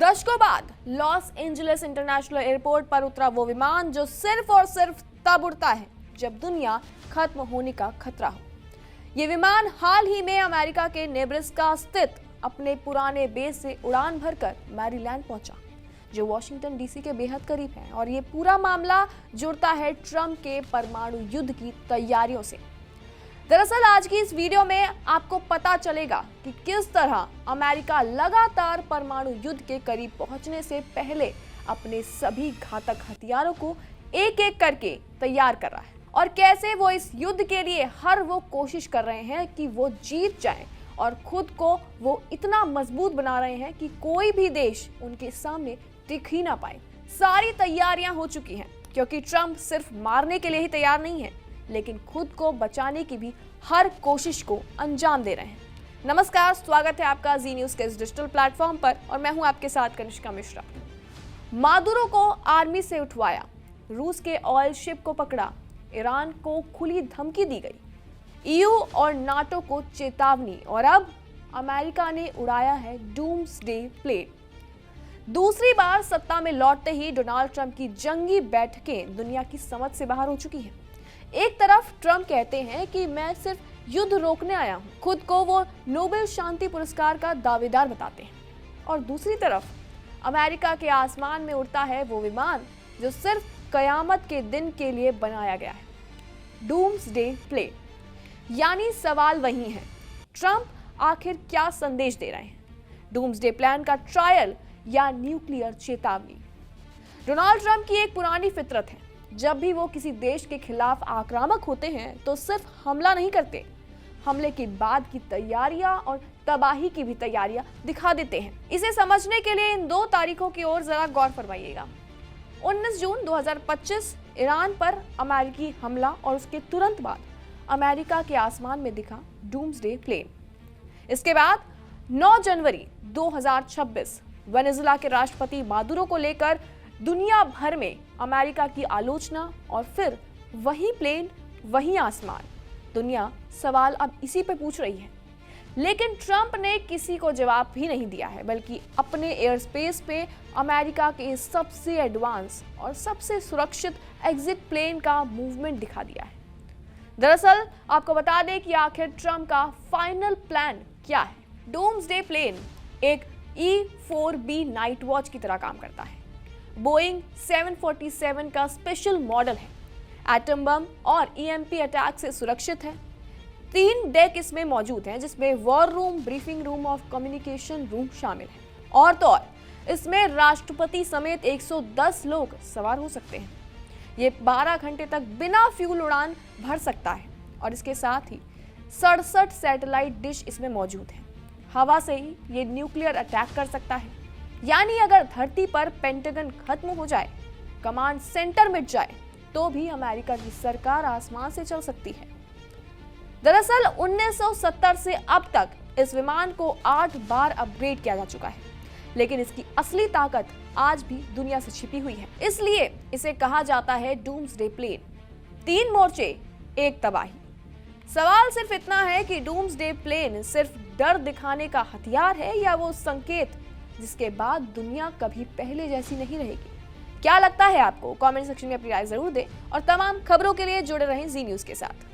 दशकों बाद Los Angeles international airport पर उतरा वो विमान जो सिर्फ और सिर्फ तब उड़ता है जब दुनिया खत्म होने का खतरा हो। ये विमान हाल ही में अमेरिका के नेब्रास्का स्थित अपने पुराने बेस से उड़ान भरकर मैरीलैंड पहुंचा, जो वॉशिंगटन डीसी के बेहद करीब है। और ये पूरा मामला जुड़ता है ट्रंप के परमाणु युद्ध की तैयारियों से। दरअसल आज की इस वीडियो में आपको पता चलेगा कि किस तरह अमेरिका लगातार परमाणु युद्ध के करीब पहुंचने से पहले अपने सभी घातक हथियारों को एक एक करके तैयार कर रहा है, और कैसे वो इस युद्ध के लिए हर वो कोशिश कर रहे हैं कि वो जीत जाएं, और खुद को वो इतना मजबूत बना रहे हैं कि कोई भी देश उनके सामने टिक ही ना पाए। सारी तैयारियां हो चुकी हैं, क्योंकि ट्रंप सिर्फ मारने के लिए ही तैयार नहीं है, लेकिन खुद को बचाने की भी हर कोशिश को अंजाम दे रहे हैं। नमस्कार, स्वागत है आपका जी न्यूज के इस डिजिटल प्लेटफॉर्म पर, और मैं हूं आपके साथ कनिष्का मिश्रा। मादुरो को आर्मी से उठवाया, रूस के ऑयल शिप को पकड़ा, ईरान को खुली धमकी दी गई, ईयू और नाटो को चेतावनी, और अब अमेरिका ने उड़ाया है डूम्सडे प्लेन। दूसरी बार सत्ता में लौटते ही डोनाल्ड ट्रंप की जंगी बैठकें दुनिया की समझ से बाहर हो चुकी हैं। एक तरफ ट्रंप कहते हैं कि मैं सिर्फ युद्ध रोकने आया हूं, खुद को वो नोबेल शांति पुरस्कार का दावेदार बताते हैं, और दूसरी तरफ अमेरिका के आसमान में उड़ता है वो विमान जो सिर्फ कयामत के दिन के लिए बनाया गया है, डूम्सडे प्लेन। यानी सवाल वही है, ट्रंप आखिर क्या संदेश दे रहे हैं? डूम्सडे प्लान का ट्रायल या न्यूक्लियर चेतावनी? डोनाल्ड ट्रंप की एक पुरानी फितरत है, जब भी वो किसी देश के खिलाफ आक्रामक होते हैं तो सिर्फ हमला नहीं करते, हमले के बाद की तैयारियां और तबाही की भी तैयारियां दिखा देते हैं। इसे समझने के लिए इन दो तारीखों की ओर जरा गौर फरमाइएगा। 19 जून 2025 ईरान पर अमेरिकी हमला, और उसके तुरंत बाद अमेरिका के आसमान में दिखा डूम्सडे प्लेन। इसके बाद 9 जनवरी 2026 वेनेजुला के राष्ट्रपति मादुरो को लेकर दुनिया भर में अमेरिका की आलोचना, और फिर वही प्लेन वही आसमान। दुनिया सवाल अब इसी पे पूछ रही है, लेकिन ट्रंप ने किसी को जवाब भी नहीं दिया है, बल्कि अपने एयर स्पेस पे अमेरिका के सबसे एडवांस और सबसे सुरक्षित एग्जिट प्लेन का मूवमेंट दिखा दिया है। दरअसल आपको बता दें कि आखिर ट्रंप का फाइनल प्लान क्या है। डूम्सडे प्लेन एक E-4B नाइट वॉच की तरह काम करता है। बोइंग 747 का स्पेशल मॉडल है, एटम बम और EMP अटैक से सुरक्षित है। 3 डेक इसमें मौजूद हैं, जिसमें वॉर रूम, ब्रीफिंग रूम और कम्युनिकेशन रूम शामिल है। और तो और इसमें राष्ट्रपति समेत 110 लोग सवार हो सकते हैं। ये 12 घंटे तक बिना फ्यूल उड़ान भर सकता है, और इसके साथ ही 67 सैटेलाइट डिश इसमें मौजूद है। हवा से ही ये न्यूक्लियर अटैक कर सकता है, यानी अगर धरती पर पेंटागन खत्म हो जाए, कमांड सेंटर मिट जाए, तो भी अमेरिका की सरकार आसमान से चल सकती है। दरअसल 1970 से अब तक इस विमान को 8 बार अपग्रेड किया जा चुका है, लेकिन इसकी असली ताकत आज भी दुनिया से छिपी हुई है। इसलिए इसे कहा जाता है डूम्सडे प्लेन। 3 मोर्चे, एक तबाही। सवाल सिर्फ इतना है कि डूम्सडे प्लेन सिर्फ डर दिखाने का हथियार है, या वो संकेत जिसके बाद दुनिया कभी पहले जैसी नहीं रहेगी? क्या लगता है आपको? कमेंट सेक्शन में अपनी राय जरूर दें, और तमाम खबरों के लिए जुड़े रहें जी न्यूज के साथ।